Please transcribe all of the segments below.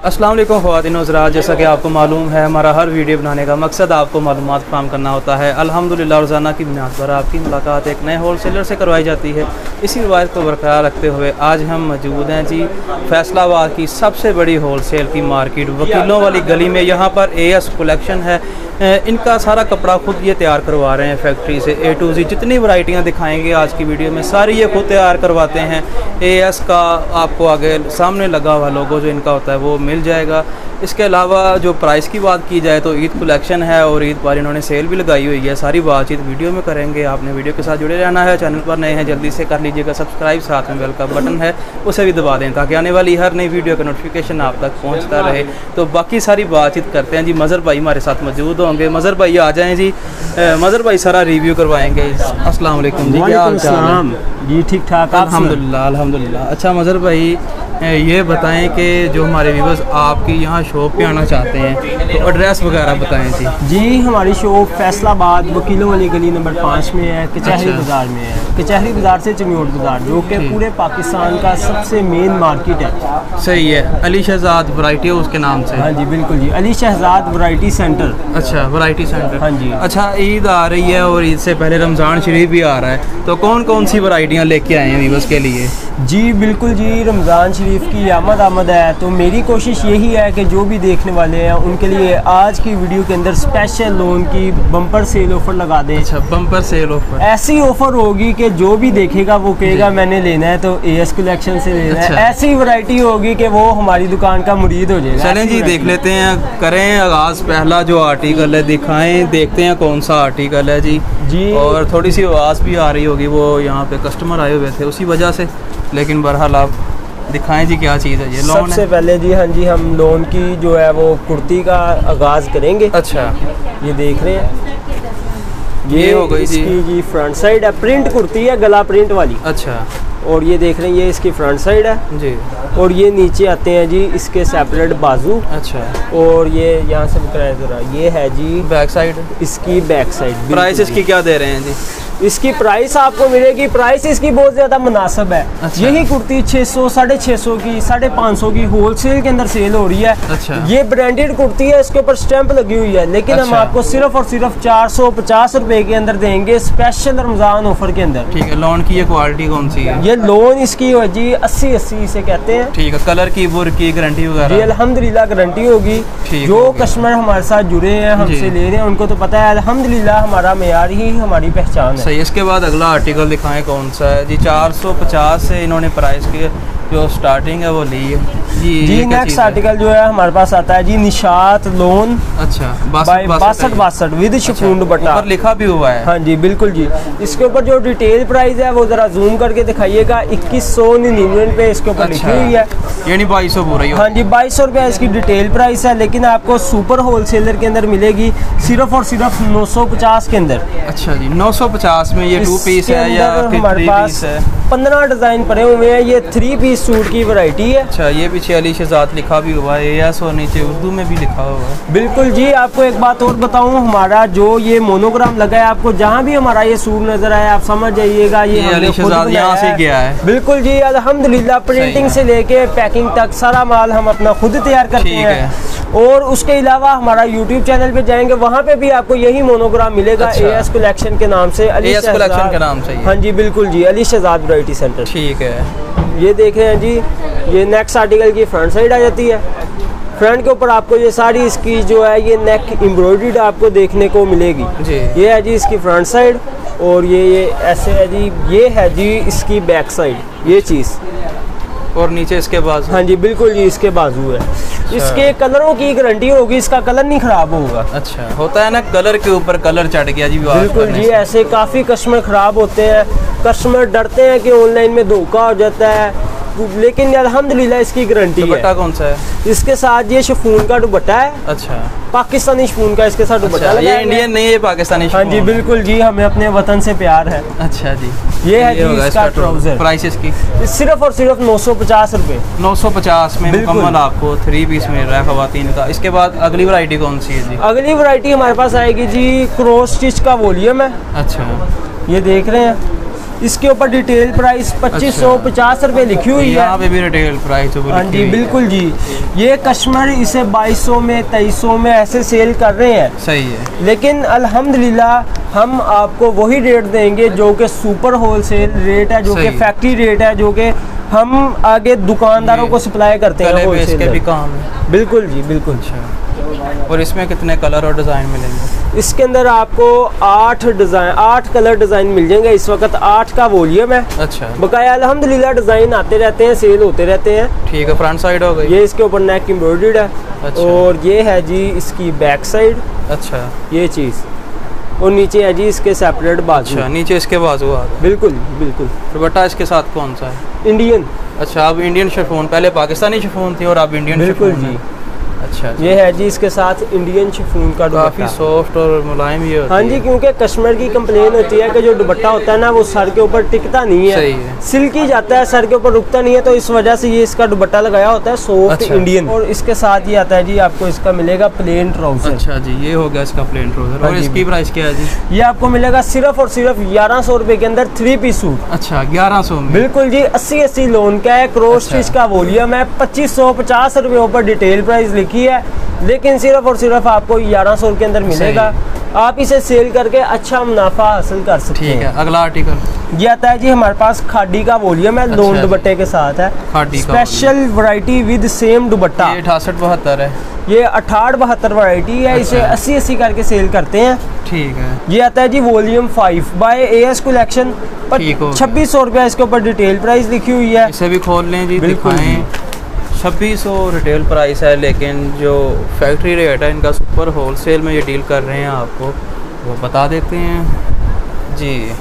अस्सलाम वालेकुम ख़वातीन हज़रात, जैसा कि आपको मालूम है हमारा हर वीडियो बनाने का मकसद आपको मालूमात फराहम करना होता है। अल्हम्दुलिल्लाह रोज़ाना की बुनियाद पर आपकी मुलाकात एक नए होल सेलर से करवाई जाती है। इसी रवायत को बरकरार रखते हुए आज हम मौजूद हैं जी फैसलाबाद की सबसे बड़ी होल सेल की मार्केट वकीलों वाली गली में। यहाँ पर AS कलेक्शन है, इनका सारा कपड़ा खुद ये तैयार करवा रहे हैं फैक्ट्री से A to Z। जितनी वैरायटियाँ दिखाएंगे आज की वीडियो में सारी ये खुद तैयार करवाते हैं। AS का आपको आगे सामने लगा हुआ लोगो जो इनका होता है वो मिल जाएगा। इसके अलावा जो प्राइस की बात की जाए तो ईद कलेक्शन है और ईद पर इन्होंने सेल भी लगाई हुई है। सारी बातचीत वीडियो में करेंगे, आपने वीडियो के साथ जुड़े रहना है। चैनल पर नए हैं जल्दी से कर लीजिएगा सब्सक्राइब, साथ में बेल का बटन है उसे भी दबा दें ताकि आने वाली हर नई वीडियो का नोटिफिकेशन आप तक पहुंचता रहे। तो बाकी सारी बातचीत करते हैं जी। मज़हर भाई हमारे साथ मौजूद होंगे। मज़हर भाई आ जाएँ जी। मज़हर भाई सारा रिव्यू करवाएंगे। अस्सलाम वालेकुम जी, क्या हाल चाल है जी? ठीक ठाक, अल्हम्दुलिल्लाह अल्हम्दुलिल्लाह। अच्छा मज़हर भाई ये बताएं कि जो हमारे व्यूअर्स आपकी यहाँ शॉप पे आना चाहते हैं तो एड्रेस वगैरह बताएं जी। जी हमारी शॉप फैसलाबाद वकीलों वाली गली नंबर 5 में है, कचहरी बाज़ार में है। कचहरी बाज़ार से चमियोट बाज़ार जो कि पूरे पाकिस्तान का सबसे मेन मार्केट है। सही है, अली शहजाद वैरायटी है उसके नाम से। हाँ जी बिल्कुल जी, अली शहजाद वैरायटी सेंटर। अच्छा, वैरायटी सेंटर। हाँ जी। अच्छा, ईद आ रही है और ईद से पहले रमज़ान शरीफ भी आ रहा है, तो कौन कौन सी वैरायटियाँ लेके आए हैं व्यूअर्स के लिए? जी बिल्कुल जी, रमज़ान शरीफ की आमद है, तो मेरी कोशिश यही है कि जो भी देखने वाले हैं उनके लिए आज की वीडियो के अंदर स्पेशल लोन की बम्पर सेल ऑफर लगा दें। अच्छा, बम्पर सेल ऑफर। ऐसी ऑफर होगी कि जो भी देखेगा वो कहेगा मैंने लेना है तो AS कलेक्शन से लेना है। ऐसी वैरायटी होगी कि वो हमारी दुकान का मुरीद हो जाएगा। चलें जी देख लेते हैं, करें आगाज़। पहला जो आर्टिकल है दिखाएं, देखते हैं कौन सा आर्टिकल है जी। और थोड़ी सी आवाज़ भी आ रही होगी, वो यहाँ पे कस्टमर आए हुए थे उसी वजह से, लेकिन बहरहाल आप दिखाएं जी क्या चीज़ है ये। लोन सबसे पहले जी, हाँ जी, हम लोन की जो है वो कुर्ती का आगाज़ करेंगे। अच्छा, ये देख रहे हैं, ये हो गई जी फ्रंट साइड है, प्रिंट कुर्ती है, गला प्रिंट वाली। अच्छा, और ये देख रहे हैं, ये इसकी फ्रंट साइड है जी। और ये नीचे आते हैं जी इसके सेपरेट बाजू। अच्छा, और ये यहाँ से कराए ज़रा, ये है जी बैक साइड, इसकी बैक साइड। प्राइस इसकी क्या दे रहे हैं जी? इसकी प्राइस आपको मिलेगी, प्राइस इसकी बहुत ज़्यादा मुनासिब है। अच्छा। यही कुर्ती 600, 650 की, 550 की होलसेल के अंदर सेल हो रही है। अच्छा। ये ब्रांडेड कुर्ती है, इसके ऊपर स्टैंप लगी हुई है, लेकिन हम आपको सिर्फ और सिर्फ 450 रुपए के अंदर देंगे स्पेशल रमज़ान ऑफर के अंदर। ठीक है। लोन की ये क्वालिटी कौन सी है? ये लोन इसकी हो जी 80-80 से कहते हैं। ठीक है। कलर की बुर की गारंटी वगैरह? जी अल्हम्दुलिल्लाह गारंटी होगी। जो कस्टमर हमारे साथ जुड़े हैं, हमसे ले रहे हैं, उनको तो पता है अल्हम्दुलिल्लाह हमारा मेयार ही हमारी पहचान है। सही। इसके बाद अगला आर्टिकल दिखाएं कौन सा है जी? 450 से इन्होंने प्राइस की जो स्टार्टिंग है वो ली है जी। नेक्स्ट आर्टिकल जो है हमारे पास आता है जी निशात लोन। अच्छा, 62 विद शिफॉन दुपट्टा लिखा भी हुआ है। हाँ जी बिल्कुल जी। इसके ऊपर जो डिटेल प्राइस है वो जरा जूम करके दिखाइएगा। 2199 रुपए इसके ऊपर लिखी हुई है, यानी 2200 पूरा ही। हाँ जी 2200 रुपये इसकी डिटेल प्राइस है, लेकिन आपको सुपर होलसेलर के अंदर मिलेगी सिर्फ और सिर्फ 950 के अंदर। अच्छा जी, 950 में ये 2 पीस है या हमारे पास 15 डिज़ाइन पड़े हुए हैं। ये 3 पीस सूट की वैरायटी है। अच्छा, ये पीछे अली शहजाद लिखा भी हुआ है AS और नीचे उर्दू में भी लिखा हुआ है। बिल्कुल जी। आपको एक बात और बताऊं, हमारा जो ये मोनोग्राम लगा है, आपको जहाँ भी हमारा ये सूट नजर आए आप समझ जाइएगा ये अली शहजाद यहाँ से गया है। बिल्कुल जी अल्हम्दुलिल्लाह। प्रिंटिंग से लेके पैकिंग तक सारा माल हम अपना खुद तैयार करते हैं। और उसके अलावा हमारा YouTube चैनल पे जाएंगे, वहाँ पे भी आपको यही मोनोग्राम मिलेगा। AS कलेक्शन के नाम से, AS कलेक्शन के नाम से। हाँ जी बिल्कुल जी, अली शहजाद वैरायटी सेंटर। ठीक है। ये देख रहे हैं जी, ये नेक्स्ट आर्टिकल की फ्रंट साइड आ जाती है। फ्रंट के ऊपर आपको ये सारी इसकी जो है ये नेक एम्ब्रॉयडर्ड आपको देखने को मिलेगी जी। ये है जी इसकी फ्रंट साइड और ये ऐसे है जी, ये है जी इसकी बैक साइड ये चीज़। और नीचे इसके बाजू? हाँ जी बिल्कुल जी, इसके बाजू है। इसके कलरों की गारंटी होगी, इसका कलर नहीं खराब होगा। अच्छा, होता है ना कलर के ऊपर कलर चढ़ गया जी। बिल्कुल जी, ऐसे काफ़ी कस्टमर ख़राब होते हैं। कस्टमर डरते हैं कि ऑनलाइन में धोखा हो जाता है, लेकिन अल्हम्दुलिल्लाह इसकी गारंटी है। दुपट्टा कौन सा है? इसके साथ ये शिफॉन का दुपट्टा है। अच्छा, पाकिस्तानी शिफॉन का इसके साथ दुपट्टा। अच्छा, ये इंडियन नहीं है, पाकिस्तानी। हाँ जी बिल्कुल जी, हमें अपने वतन से प्यार है। अच्छा जी। ये है जी इसका ट्राउजर। प्राइस इसकी सिर्फ और सिर्फ 950 रुपए। 950 में मुकम्मल आपको 3 पीस मिल रहा है खवातीन का। इसके बाद अगली वैरायटी कौन सी है जी? अगली वैरायटी हमारे पास आएगी जी क्रॉस स्टिच का वॉल्यूम है। अच्छा, ये देख रहे हैं, इसके ऊपर डिटेल प्राइस 2550 रुपये लिखी हुई है। यहाँ पे भी रिटेल प्राइस। हाँ जी बिल्कुल जी। ये कस्टमर इसे 2200 में 2300 में ऐसे सेल कर रहे हैं। सही है। लेकिन अल्हम्दुलिल्लाह हम आपको वही रेट देंगे जो कि सुपर होलसेल रेट है, जो कि फैक्ट्री रेट है, जो कि हम आगे दुकानदारों को सप्लाई करते हैं होलसेल के भी काम है। बिल्कुल जी बिल्कुल। और इसमें कितने कलर और डिज़ाइन मिलेंगे? इसके अंदर आपको 8 कलर डिज़ाइन मिल जाएंगे। इस वक्त 8 का वॉल्यूम है। अच्छा। बकाया अल्हम्दुलिल्लाह डिज़ाइन आते रहते हैं, सेल होते रहते हैं। ठीक है। फ्रंट साइड हो गई। ये इसके ऊपर नेक एम्ब्रॉयडर्ड है। अच्छा। और ये है जी इसकी बैक साइड। अच्छा। ये चीज़। और नीचे है जी इसके सेपरेट बाजू। अच्छा, नीचे इसके बाजू आ गए। बिल्कुल बिल्कुल। दुपट्टा इसके साथ कौन सा है? इंडियन। अच्छा, अब इंडियन शिफॉन, पहले पाकिस्तानी शिफॉन थी और अब इंडियन। बिल्कुल जी। अच्छा। ये है जी इसके साथ इंडियन शिफॉन का दुपट्टा। काफ़ी सॉफ्ट और मुलायम ये होती है। हाँ जी, क्योंकि कस्टमर की कंप्लेन होती है कि जो दुपट्टा होता है ना वो सर के ऊपर टिकता नहीं है। सही है। सिल्की जाता है, सर के ऊपर रुकता नहीं है, तो इस वजह से ये इसका दुपट्टा लगाया होता है सॉफ्ट। अच्छा। इंडियन। और इसके साथ ये आता है जी आपको इसका मिलेगा प्लेन ट्राउजर। अच्छा जी, ये हो गया इसका प्लेन ट्राउजर। और इसकी प्राइस क्या है जी? ये आपको मिलेगा सिर्फ और सिर्फ 1100 रुपए के अंदर 3 पीस सूट। अच्छा, 1100 में? बिल्कुल जी। 80 लोन का है, क्रॉस स्टिच का वॉल्यूम है। 2550 रुपये ऊपर डिटेल प्राइस लिखी है, लेकिन सिर्फ और सिर्फ आपको 1100 के अंदर मिलेगा। आप इसे सेल करके अच्छा मुनाफा हासिल कर सकते हैं। ठीक है। अगला आर्टिकल ये आता है जी हमारे पास खादी का वॉल्यूम है। लोन दुपट्टे के साथ है। खादी का स्पेशल वैरायटी विद सेम दुपट्टा। ये 68-72 है। ये 68-72 वैरायटी है। इसे 80-80 करके सेल करते हैं। ठीक है। ये आता है जी वॉल्यूम 5 बाय AS कलेक्शन। 2600 रुपया इसके ऊपर डिटेल प्राइस लिखी हुई है। इसे भी खोल लें जी, दिखाएं। 2600 रिटेल प्राइस है, लेकिन जो फैक्ट्री रेट है इनका सुपर होलसेल में ये डील कर रहे हैं, आपको वो बता देते हैं जी।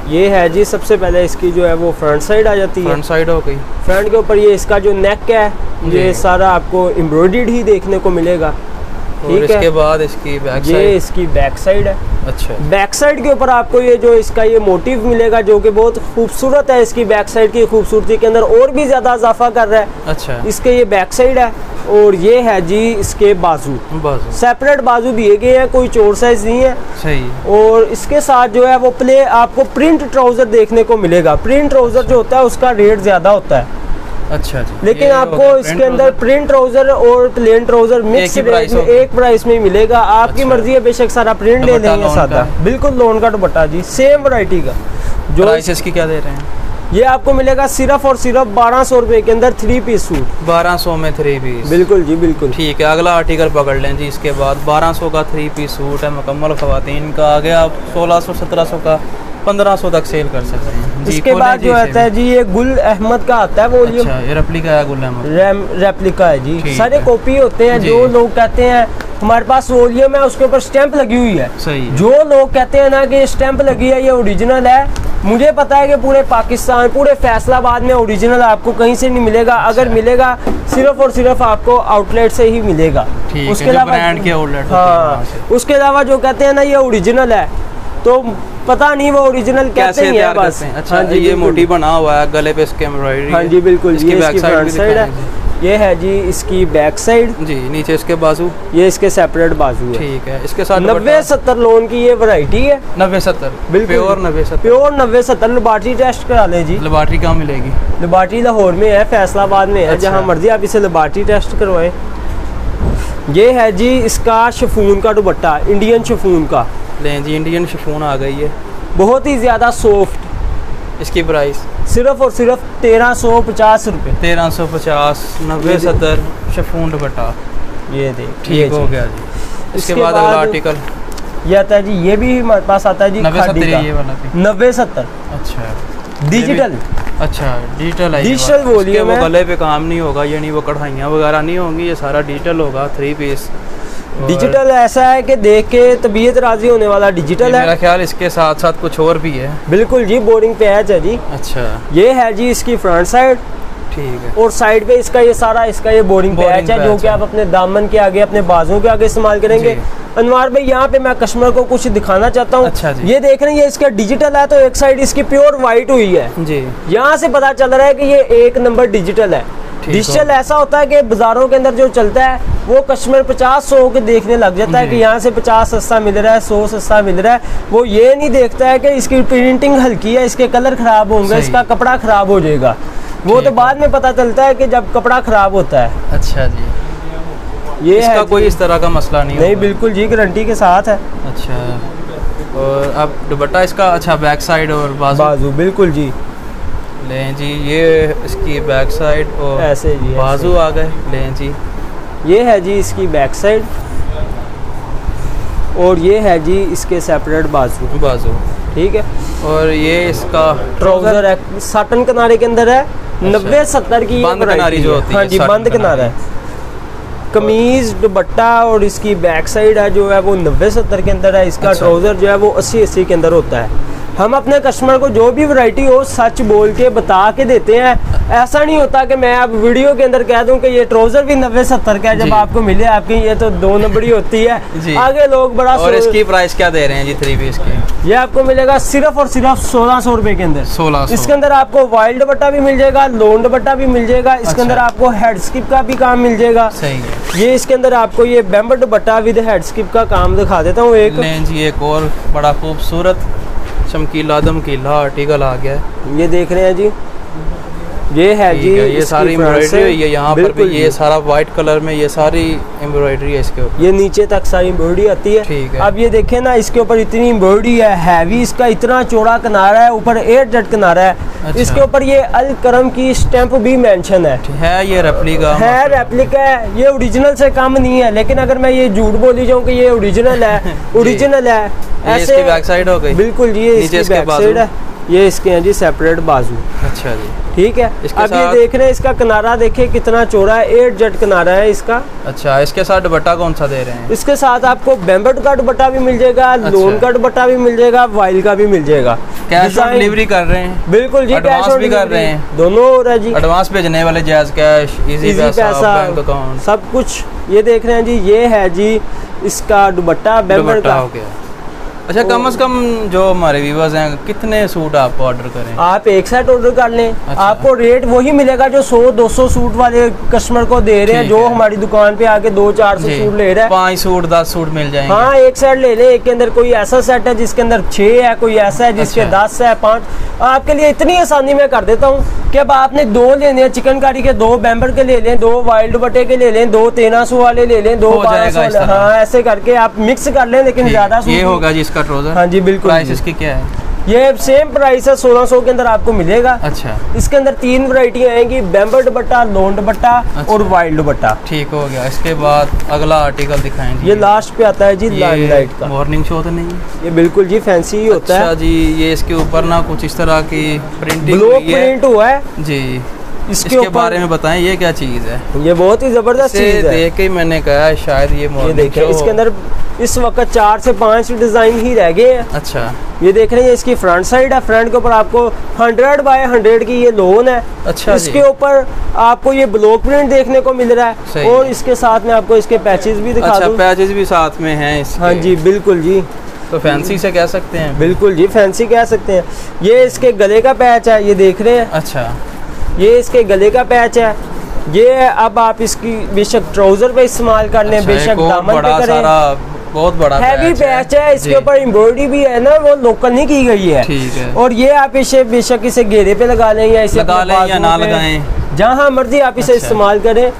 ये है जी सबसे पहले इसकी जो है वो फ्रंट साइड आ जाती है। फ्रंट साइड हो गई। फ्रंट के ऊपर ये इसका जो नेक है ये सारा आपको एम्ब्रॉयडर्ड ही देखने को मिलेगा। और इसके बाद इसकी बैक साइड। ये इसकी बैक साइड है। अच्छा। बैक साइड के ऊपर आपको ये जो इसका ये मोटिव मिलेगा जो कि बहुत खूबसूरत है। इसकी बैक साइड की खूबसूरती के अंदर और भी ज़्यादा इजाफा कर रहा है। अच्छा। इसके ये बैक साइड है। और ये है जी इसके बाजू सेपरेट बाजू दिए गए हैं, कोई चोर साइज नहीं है। सही। और इसके साथ जो है वो आपको प्रिंट ट्राउजर देखने को मिलेगा। प्रिंट ट्राउजर जो होता है उसका रेट ज़्यादा होता है। अच्छा जी। लेकिन आपको इसके अंदर प्रिंट ट्राउजर और प्लेन ट्राउजर मिक्स रेट में एक प्राइस में मिलेगा। आपकी मर्जी है, बेशक सारा प्रिंट ले लेंगे सादा। बिल्कुल लोन का दुपट्टा जी, सेम वैरायटी का। जो प्राइस इसकी क्या दे रहे हैं? ये आपको मिलेगा सिर्फ और सिर्फ 1200 रुपए के अंदर 3 पीस सूट। 1200 में 3 पीस। बिल्कुल जी बिल्कुल। ठीक है। अगला आर्टिकल पकड़ लें जी। इसके बाद 1200 का 3 पीस सूट है मुकम्मल ख़वातीन का। आगे आप 1600-1700 का 1500 तक सेल कर सकते हैं। इसके बाद जो आता है जी ये गुल अहमद का आता है वॉल्यूम। अच्छा, ये रेप्लिका है गुल अहमद। रेप्लिका है जी। सारे कॉपी होते हैं। जो लोग कहते हैं हमारे पास वॉल्यूम है उसके ऊपर स्टैंप लगी हुई है। सही। जो लोग कहते हैं ना कि स्टैंप लगी है ये ओरिजिनल है, मुझे पता है कि पूरे पाकिस्तान पूरे फैसलाबाद में ओरिजिनल आपको कहीं से नहीं मिलेगा। अगर मिलेगा सिर्फ और सिर्फ आपको आउटलेट से ही मिलेगा। उसके अलावा हाँ, उसके अलावा जो कहते हैं ना ये ओरिजिनल है तो पता नहीं वो ओरिजिनल कैसे हैं बस। अच्छा। हाँ जी, ये मोटी बना हुआ है गले पे इसके एम्ब्रॉयडरी। हाँ जी बिल्कुल। इसकी बैक साइड है। ये है जी इसकी बैक साइड जी। नीचे इसके बाजू, ये इसके सेपरेट बाजू है। ठीक है। इसके साथ 90-70 लोन की ये वैरायटी है। 90-70 बिल्कुल प्योर 90-70 प्योर 90-70। लेबॉर्टरी टेस्ट करा लें जी। लेबॉर्टरी कहाँ मिलेगी? लेबॉर्टरी लाहौर में है, फैसलाबाद में है। अच्छा। जहाँ मर्जी आप इसे लेबॉर्टरी टेस्ट करवाएं। ये है जी इसका शिफॉन का दुपट्टा, इंडियन शिफॉन का। लें जी, इंडियन शिफॉन आ गई है, बहुत ही ज़्यादा सॉफ्ट। इसकी प्राइस सिर्फ और सिर्फ 1350 रुपये। 1350 90-70 शिफॉन दुपट्टा। ये देख ठीक हो गया जी। इसके बाद अगला आर्टिकल ये आता है जी। ये भी हमारे पास आता है जी 90-70। अच्छा। डिजिटल। अच्छा डिजिटल है। डिजिटल वॉल्यूम है। गले पे काम नहीं होगा, यानी वो कढ़ाइयाँ वगैरह नहीं होंगी, ये सारा डिजिटल होगा। 3 पीस डिजिटल ऐसा है कि देख के तबीयत राजी होने वाला डिजिटल है। मेरा ख्याल इसके साथ साथ कुछ और भी है। बिल्कुल जी, बोर्डिंग पैच है जी। अच्छा। ये है जी इसकी फ्रंट साइड। ठीक है। और साइड पे इसका ये सारा इसका ये बोर्डिंग पैच है जो कि आप अपने दामन के आगे अपने बाजुओं के आगे इस्तेमाल करेंगे। अनवार भाई यहाँ पे मैं कस्टमर को कुछ दिखाना चाहता हूँ। अच्छा जी। ये देख रहे हैं ये इसका डिजिटल है तो एक साइड इसकी प्योर वाइट हुई है जी। यहाँ से पता चल रहा है कि ये 1 नंबर डिजिटल है। डिजिटल ऐसा होता है कि बाजारों के अंदर जो चलता है वो कस्टमर 50-100 के देखने लग जाता है कि यहाँ से 50 सस्ता मिल रहा है, 100 सस्ता मिल रहा है। वो ये नहीं देखता है कि इसकी प्रिंटिंग हल्की है, इसके कलर खराब होंगे, इसका कपड़ा खराब हो जाएगा। वो तो बाद में पता चलता है कि जब कपड़ा खराब होता है। अच्छा जी, ये इसका है कोई इस तरह का मसला नहीं बिल्कुल जी, गारंटी के साथ है। अच्छा, और अब दुपट्टा इसका, अच्छा बैक साइड और बाजू बिल्कुल जी लें जी, ये इसकी बैक साइड और ऐसे जी बाजू आ गए। लें जी, ये है जी इसकी बैक साइड और ये है जी इसके सेपरेट बाजू। ठीक है, और ये इसका ट्राउजर है, साटन किनारे के अंदर है। 90-70 की बंद किनारी जो होती है। हाँ जी, बंद किनारा है। कमीज, दुपट्टा और इसकी बैक साइड है जो है वो 90-70 के अंदर है। इसका ट्राउजर जो है वो 80-80 के अंदर होता है। हम अपने कस्टमर को जो भी वैरायटी हो सच बोल के बता के देते हैं। ऐसा नहीं होता कि मैं अब वीडियो के अंदर कह दूं कि ये ट्राउजर भी 90-70 का है, जब आपको मिले आपकी ये तो 2 नंबरी होती है। आगे लोग बड़ा। और इसकी प्राइस क्या दे रहे हैं जी 3 पीस की? ये आपको मिलेगा सिर्फ और सिर्फ 1600 रुपए के अंदर। 1600। इसके अंदर आपको वाइल्ड दुपट्टा भी मिल जाएगा, लोन दुपट्टा भी मिल जाएगा। इसके अंदर आपको हेड स्किप का भी काम मिल जाएगा। सही है। ये इसके अंदर आपको ये बेम्बर दुपट्टा विद हेड स्किप का काम दिखा देता हूँ एक। जी, एक और बड़ा खूबसूरत चमकीला दमकीला आर्टिकल आ गया है। ये देख रहे हैं जी, ये है जी, ये सारी एम्ब्रॉयडरी हुई है यहाँ पर भी। ये सारा वाइट कलर में ये सारी एम्ब्रॉयडरी है इसके ऊपर। ये नीचे तक सारी एम्ब्रॉयडरी आती है। ठीक है। अब ये देखें ना, इसके ऊपर इतनी एम्ब्रॉयडरी है, हैवी, इसका इतना चौड़ा किनारा है, ऊपर 8 जट किनारा है। अच्छा। इसके ऊपर ये अल करम की स्टैंप भी मेंशन है। ये रेप्लिका है, ये ओरिजिनल से कम नहीं है। लेकिन अगर मैं ये झूठ बोली जाऊँ कि ये ओरिजिनल है, ओरिजिनल है ऐसे। बैक साइड हो गई। बिल्कुल जी, ये इसकी बैक साइड है। ये इसके हैं जी सेपरेट बाजू। अच्छा जी, ठीक है। अब ये देख रहे हैं इसका किनारा, देखिए कितना चौड़ा है, 8 जट किनारा है इसका। अच्छा, इसके साथ दुपट्टा कौन सा दे रहे हैं? इसके साथ आपको बेम्बर्ड का दुपट्टा भी मिल जाएगा। अच्छा। लोन का दुपट्टा भी मिल जाएगा, वाइल का भी मिल जाएगा। कैश ऑन डिलीवरी कर रहे हैं? बिल्कुल जी, एडवांस भी कर रहे हैं, दोनों हो रहा है जी। एडवांस भेजने वाले जायज, कैश, इजी पैसा, बैंक अकाउंट, सब कुछ। ये देख रहे हैं जी, ये है जी इसका दुपट्टा बेम्बर्ड का। हो गया। अच्छा, कम से कम जो हमारे व्यूअर्स हैं, कितने सूट आप ऑर्डर करें? आप एक सेट ऑर्डर कर लें। अच्छा। आपको रेट वही मिलेगा जो 100-200 सूट वाले कस्टमर को दे रहे हैं, जो हमारी दुकान पे आके 200-400 सूट ले रहे हैं। 5 सूट 10 सूट मिल जाएंगे। हाँ, एक सेट ले लें। एक के अंदर कोई ऐसा सेट है जिसके अंदर 6 है, कोई ऐसा है जिसके 10 है, 5। आपके लिए इतनी आसानी में कर देता हूँ कि अब आपने 2 लेने हैं चिकनकारी के, 2 बेम्बर के ले लें, 2 वाइल्ड दुपट्टे के ले लें, 2 1300 वाले ले लें, 2 1200। हाँ, ऐसे करके आप मिक्स कर लें, लेकिन ज्यादा ये होगा जी इसका ट्राउजर। हाँ जी, बिल्कुल। प्राइस इसकी क्या है? ये सेम प्राइस है, 1600 के अंदर आपको मिलेगा। अच्छा। इसके अंदर 3 वैरायटी आएंगी, बेम्बर दुपट्टा, लोन दुपट्टा। अच्छा। और वाइल्ड दुपट्टा। ठीक हो गया। इसके बाद अगला आर्टिकल दिखाएंगे। ये लास्ट पे आता है जी, लाइट का। मॉर्निंग शो तो नहीं? ये बिल्कुल जी फैंसी ही होता है। अच्छा जी, ये इसके ऊपर ना कुछ इस तरह की प्रिंटिंग, ब्लॉक प्रिंट हुआ है जी। इसके बारे में बताएं, ये क्या चीज़ है? ये बहुत ही जबरदस्त चीज़ है। देख के मैंने कहा शायद ये मॉर्निंग शो। इसके अंदर इस वक्त 4 से 5 डिजाइन ही रह गए हैं। अच्छा। ये देख रहे हैं, इसकी फ्रंट साइड है। फ्रंट के ऊपर आपको 100 बाय 100 की ये लोन है। अच्छा। इसके ऊपर आपको ये ब्लॉक प्रिंट देखने को मिल रहा है। और इसके साथ में आपको इसके पैचेस भी दिखा दूं। पैचेस भी साथ में हैं इसके। हाँ जी, बिल्कुल जी। तो फैंसी से कह सकते हैं? बिल्कुल जी, फैंसी कह सकते हैं। ये इसके गले का पैच है, ये देख रहे हैं। अच्छा। ये इसके गले का पैच है। ये अब आप इसकी बेशक ट्राउजर पे इस्तेमाल कर लें, बेशक दामन पे करें। बहुत बड़ा हैवी पैच है। इसके ऊपर एम्ब्रॉयडरी भी है ना, वो लोकल नहीं की गई है। ठीक है। और ये आप इसे बेशक इसे घेरे पे लगा लें या इसे लगा लें या ना लगाएं, जहाँ मर्जी आप इसे इस्तेमाल करें।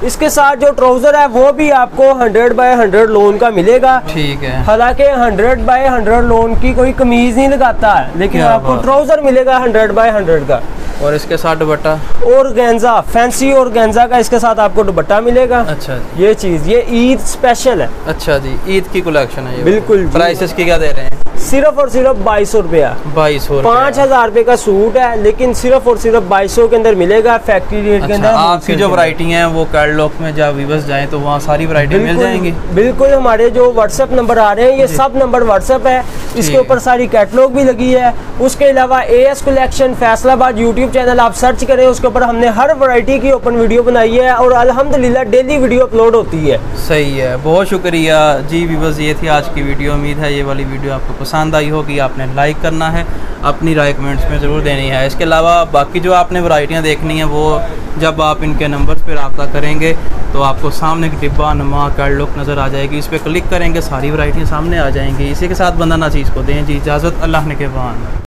इसके साथ जो ट्राउजर है वो भी आपको 100 बाय 100 लोन का मिलेगा। ठीक है। हालांकि 100 बाय 100 लोन की कोई कमीज नहीं लगाता है, लेकिन आपको ट्राउजर मिलेगा 100 बाय 100 का। और इसके साथ दुपट्टा और गेंजा, फैंसी और गेंजा का इसके साथ आपको दुपट्टा मिलेगा। अच्छा। ये चीज ये ईद स्पेशल है। अच्छा जी, ईद की कलेक्शन है ये। बिल्कुल। प्राइसेस की क्या दे रहे हैं? सिर्फ और सिर्फ 2200 रुपया। 2200। 5000 रुपए का सूट है, लेकिन सिर्फ और सिर्फ 2200 के अंदर मिलेगा, फैक्ट्री रेट के अंदर। आपकी जो वैरायटी है वो कैटलॉग में जब व्यूअर्स जाएं तो वहाँ सारी वैरायटी मिल जाएंगी। बिल्कुल। हमारे जो व्हाट्सएप नंबर आ रहे हैं ये सब नंबर व्हाट्सएप है। इसके ऊपर सारी कैटलॉग भी लगी है। उसके अलावा AS collection Faisalabad YouTube YouTube channel आप सर्च करें, उसके ऊपर हमने हर वैरायटी की ओपन वीडियो बनाई है और अल्हम्दुलिल्लाह डेली वीडियो अपलोड होती है। सही है, बहुत शुक्रिया जी व्यूअर्स, ये थी आज की वीडियो। उम्मीद है ये वाली वीडियो आपको पसंद आई होगी। आपने लाइक करना है, अपनी राय कमेंट्स में ज़रूर देनी है। इसके अलावा बाकी जो आपने वैरायटियाँ देखनी है वो जब आप इनके नंबर्स पर रब्ता करेंगे तो आपको सामने एक डिब्बा नुमा कैटलॉग नज़र आ जाएगी, इस पर क्लिक करेंगे सारी वैरायटियाँ सामने आ जाएंगी। इसी के साथ बंदा नाचीज़ को दें जी इजाज़त, अल्लाह ने के बान।